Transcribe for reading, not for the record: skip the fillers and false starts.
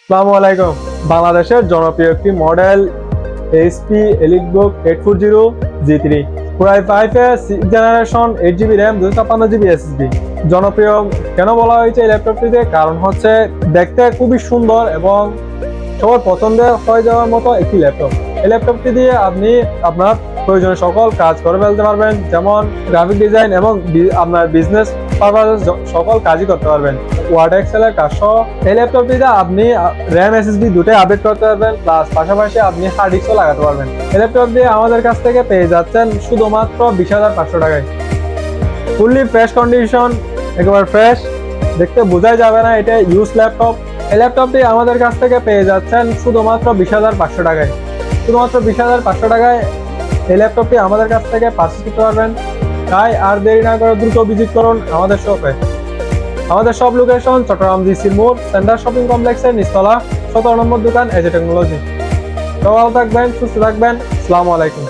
আসসালামু আলাইকুম। বাংলাদেশের জনপ্রিয় একটি মডেল এইচপি এলিটবুক 840 G3 পুরাই 5 এর 6 generation 8GB RAM 256GB SSD। জনপ্রিয় কেন বলা হয়েছে এই ল্যাপটপটিতে? কারণ হচ্ছে দেখতে খুবই সুন্দর এবং সবার পছন্দের হয়ে যাওয়ার মতো একটি ল্যাপটপ। এই ল্যাপটপটি দিয়ে আপনি আপনার প্রয়োজনীয় সকল কাজ করে ফেলতে পারবেন, যেমন গ্রাফিক ডিজাইন এবং আপনার বিজনেস পারপাসে সকল কাজই করতে পারবেন। ওয়ার্ড এক্সেলের কাজ সহ এই ল্যাপটপটিতে আপনি র্যাম এসএসডি দুটোই আপডেট করতে পারবেন, প্লাস পাশাপাশি আপনি হার্ড ডিস্কও লাগাতে পারবেন। এই ল্যাপটপ দিয়ে আমাদের কাছ থেকে পেয়ে যাচ্ছেন শুধুমাত্র 20,500 টাকায়। ফুললি ফ্রেশ কন্ডিশন, একেবারে ফ্রেশ, দেখতে বোঝাই যাবে না এটা ইউজ ল্যাপটপ। এই ল্যাপটপটি আমাদের কাছ থেকে পেয়ে যাচ্ছেন শুধুমাত্র 20,500 টাকায়। শুধুমাত্র 20,500 টাকায় এই ল্যাপটপটি আমাদের কাছ থেকে পারচেজ করতে পারবেন। তাই আর দেরি না করে দ্রুত ভিজিট করুন আমাদের শপে। আমাদের সব লোকেশন চট্টগ্রাম জিসি মোড় সেন্টার শপিং কমপ্লেক্সের নিচতলা 17 নম্বর দোকান এজে টেকনোলজি। তো ভালো থাকবেন, সুস্থ থাকবেন। আসসালামু আলাইকুম।